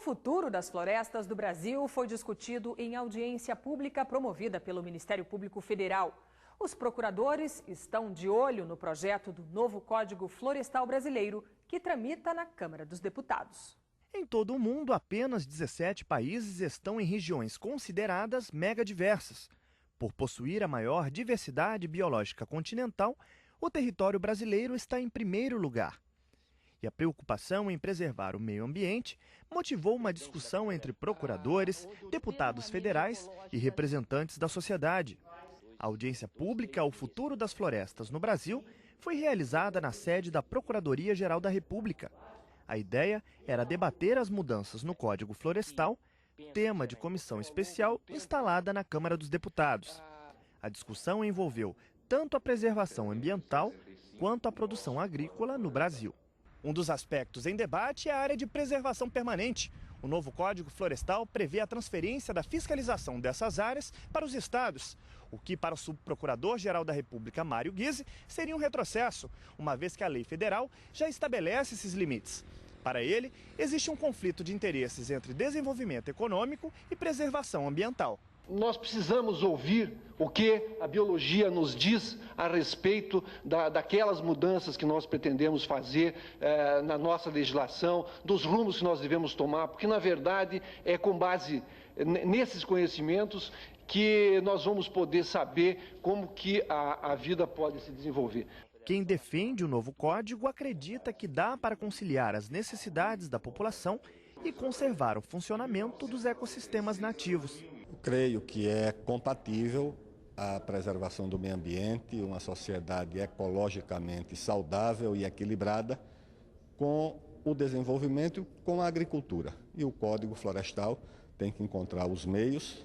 futuro das florestas do Brasil foi discutido em audiência pública promovida pelo Ministério Público Federal. Os procuradores estão de olho no projeto do novo Código Florestal Brasileiro, que tramita na Câmara dos Deputados. Em todo o mundo, apenas 17 países estão em regiões consideradas megadiversas. Por possuir a maior diversidade biológica continental, o território brasileiro está em primeiro lugar. E a preocupação em preservar o meio ambiente motivou uma discussão entre procuradores, deputados federais e representantes da sociedade. A audiência pública ao futuro das florestas no Brasil foi realizada na sede da Procuradoria-Geral da República. A ideia era debater as mudanças no Código Florestal, tema de comissão especial instalada na Câmara dos Deputados. A discussão envolveu tanto a preservação ambiental quanto a produção agrícola no Brasil. Um dos aspectos em debate é a área de preservação permanente. O novo Código Florestal prevê a transferência da fiscalização dessas áreas para os estados, o que para o subprocurador-geral da República, Mário Ghisi, seria um retrocesso, uma vez que a lei federal já estabelece esses limites. Para ele, existe um conflito de interesses entre desenvolvimento econômico e preservação ambiental. Nós precisamos ouvir o que a biologia nos diz a respeito daquelas mudanças que nós pretendemos fazer na nossa legislação, dos rumos que nós devemos tomar, porque, na verdade, é com base nesses conhecimentos que nós vamos poder saber como que a vida pode se desenvolver. Quem defende o novo código acredita que dá para conciliar as necessidades da população e conservar o funcionamento dos ecossistemas nativos. Eu creio que é compatível a preservação do meio ambiente, uma sociedade ecologicamente saudável e equilibrada, com o desenvolvimento com a agricultura. E o Código Florestal tem que encontrar os meios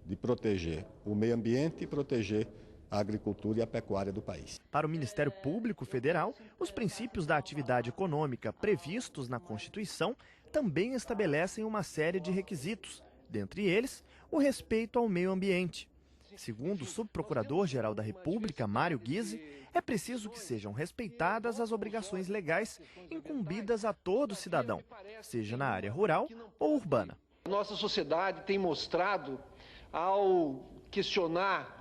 de proteger o meio ambiente e proteger a agricultura e a pecuária do país. Para o Ministério Público Federal, os princípios da atividade econômica previstos na Constituição também estabelecem uma série de requisitos, dentre eles, o respeito ao meio ambiente. Segundo o subprocurador-geral da República, Mário Ghisi, é preciso que sejam respeitadas as obrigações legais incumbidas a todo cidadão, seja na área rural ou urbana. Nossa sociedade tem mostrado, ao questionar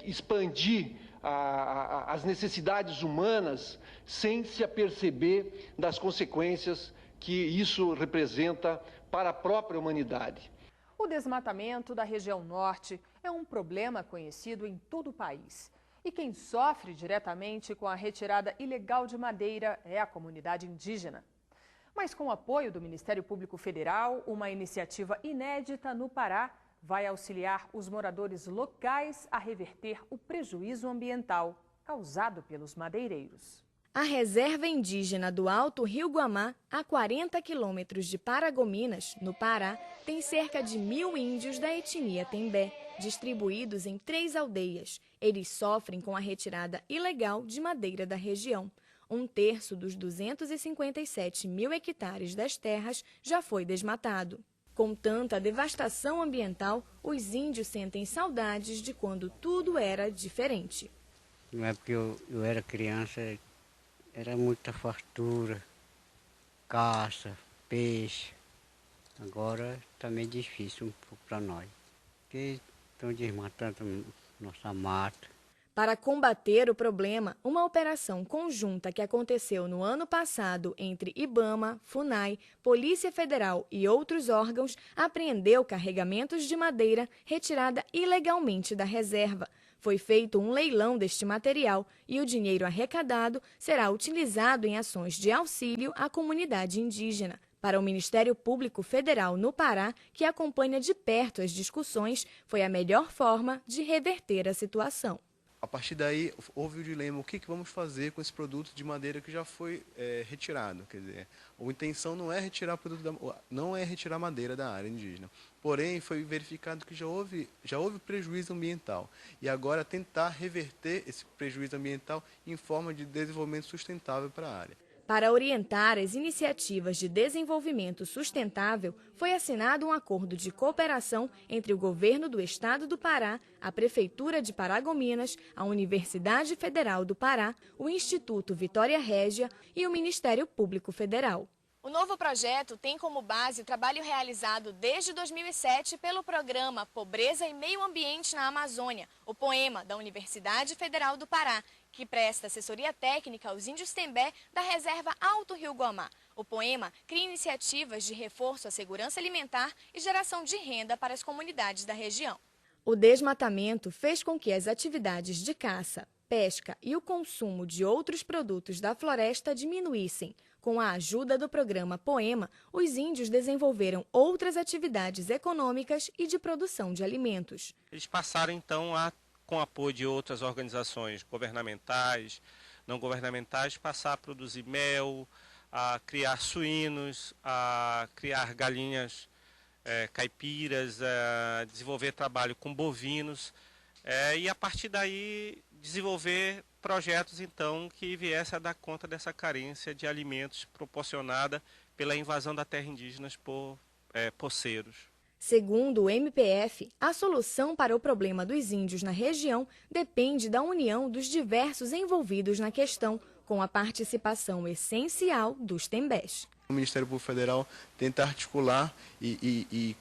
expandir as necessidades humanas sem se aperceber das consequências que isso representa para a própria humanidade. O desmatamento da região norte é um problema conhecido em todo o país. E quem sofre diretamente com a retirada ilegal de madeira é a comunidade indígena. Mas com o apoio do Ministério Público Federal, uma iniciativa inédita no Pará vai auxiliar os moradores locais a reverter o prejuízo ambiental causado pelos madeireiros. A reserva indígena do Alto Rio Guamá, a 40 quilômetros de Paragominas, no Pará, tem cerca de 1.000 índios da etnia Tembé, distribuídos em 3 aldeias. Eles sofrem com a retirada ilegal de madeira da região. 1/3 dos 257 mil hectares das terras já foi desmatado. Com tanta devastação ambiental, os índios sentem saudades de quando tudo era diferente. Não é porque eu era criança, era muita fartura, caça, peixe. Agora está meio difícil um pouco para nós, porque estão desmatando nossa mata. Para combater o problema, uma operação conjunta que aconteceu no ano passado entre IBAMA, FUNAI, Polícia Federal e outros órgãos apreendeu carregamentos de madeira retirada ilegalmente da reserva. Foi feito um leilão deste material e o dinheiro arrecadado será utilizado em ações de auxílio à comunidade indígena. Para o Ministério Público Federal no Pará, que acompanha de perto as discussões, foi a melhor forma de reverter a situação. A partir daí, houve o dilema, o que vamos fazer com esse produto de madeira que já foi retirado? Quer dizer, a intenção não é retirar madeira da área indígena. Porém, foi verificado que já houve prejuízo ambiental. E agora tentar reverter esse prejuízo ambiental em forma de desenvolvimento sustentável para a área. Para orientar as iniciativas de desenvolvimento sustentável, foi assinado um acordo de cooperação entre o Governo do Estado do Pará, a Prefeitura de Paragominas, a Universidade Federal do Pará, o Instituto Vitória Régia e o Ministério Público Federal. O novo projeto tem como base o trabalho realizado desde 2007 pelo programa Pobreza e Meio Ambiente na Amazônia, o POEMA, da Universidade Federal do Pará, que presta assessoria técnica aos índios Tembé da Reserva Alto Rio Guamá. O POEMA cria iniciativas de reforço à segurança alimentar e geração de renda para as comunidades da região. O desmatamento fez com que as atividades de caça, pesca e o consumo de outros produtos da floresta diminuíssem. Com a ajuda do programa POEMA, os índios desenvolveram outras atividades econômicas e de produção de alimentos. Eles passaram, então, com apoio de outras organizações governamentais, não governamentais, passar a produzir mel, a criar suínos, a criar galinhas caipiras, a desenvolver trabalho com bovinos e, a partir daí, desenvolver projetos, então, que viessem a dar conta dessa carência de alimentos proporcionada pela invasão da terra indígena por poceiros. Segundo o MPF, a solução para o problema dos índios na região depende da união dos diversos envolvidos na questão, com a participação essencial dos Tembés. O Ministério Público Federal tenta articular e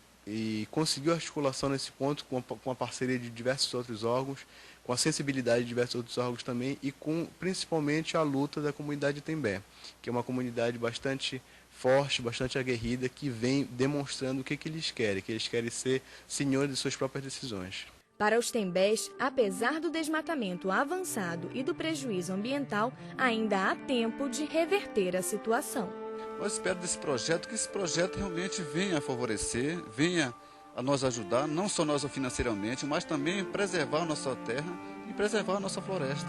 conseguiu articulação nesse ponto com a parceria de diversos outros órgãos, com a sensibilidade de diversos outros órgãos também e com principalmente a luta da comunidade Tembé, que é uma comunidade bastante forte, bastante aguerrida, que vem demonstrando o que eles querem ser senhores de suas próprias decisões. Para os Tembés, apesar do desmatamento avançado e do prejuízo ambiental, ainda há tempo de reverter a situação. Nós esperamos desse projeto que esse projeto realmente venha a favorecer, venha a nos ajudar, não só nós financeiramente, mas também preservar a nossa terra e preservar a nossa floresta.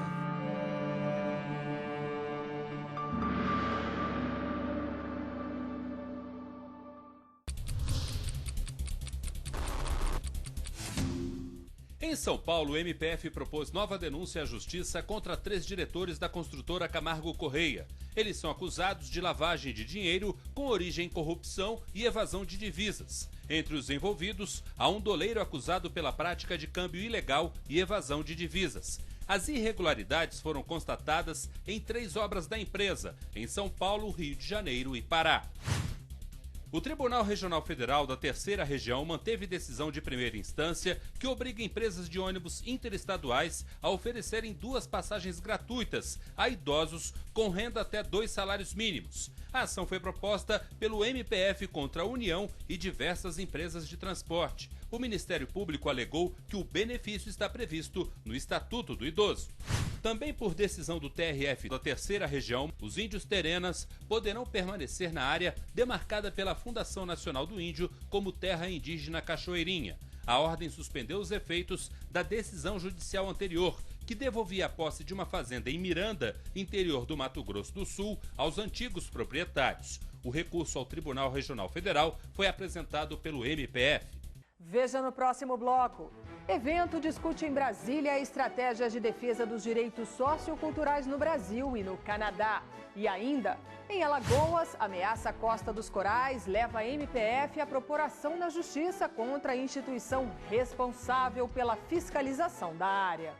Em São Paulo, o MPF propôs nova denúncia à Justiça contra 3 diretores da construtora Camargo Correia. Eles são acusados de lavagem de dinheiro com origem em corrupção e evasão de divisas. Entre os envolvidos, há um doleiro acusado pela prática de câmbio ilegal e evasão de divisas. As irregularidades foram constatadas em 3 obras da empresa, em São Paulo, Rio de Janeiro e Pará. O Tribunal Regional Federal da Terceira Região manteve decisão de primeira instância que obriga empresas de ônibus interestaduais a oferecerem 2 passagens gratuitas a idosos com renda até 2 salários mínimos. A ação foi proposta pelo MPF contra a União e diversas empresas de transporte. O Ministério Público alegou que o benefício está previsto no Estatuto do Idoso. Também por decisão do TRF da Terceira Região, os índios terenas poderão permanecer na área demarcada pela Fundação Nacional do Índio como terra indígena Cachoeirinha. A ordem suspendeu os efeitos da decisão judicial anterior, que devolvia a posse de uma fazenda em Miranda, interior do Mato Grosso do Sul, aos antigos proprietários. O recurso ao Tribunal Regional Federal foi apresentado pelo MPF. Veja no próximo bloco. Evento discute em Brasília estratégias de defesa dos direitos socioculturais no Brasil e no Canadá. E ainda, em Alagoas, ameaça à Costa dos Corais leva a MPF a propor ação na Justiça contra a instituição responsável pela fiscalização da área.